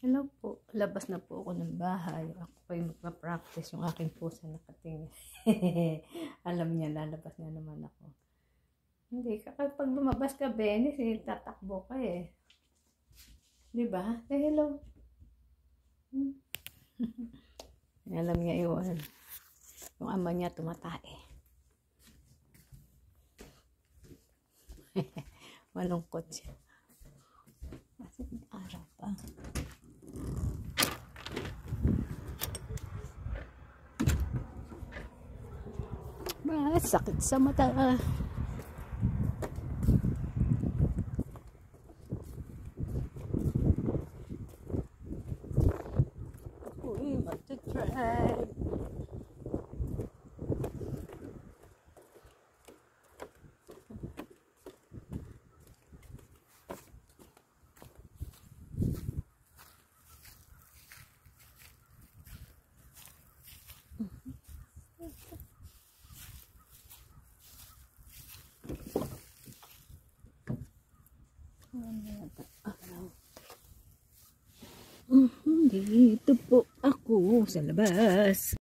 Hello po, labas na po ako ng bahay. Ako pa yung magpa-practice, yung aking pusa nakatingin. Alam niya, lalabas na naman ako. Hindi, kapag lumabas ka, Benis, tatakbo ka eh. Diba? Say hello. Alam niya yun. Yung ama niya tumatae. Malungkot siya. Kasi araw pa. Sakit sa mata. We want to try. Dito po ako sa labas.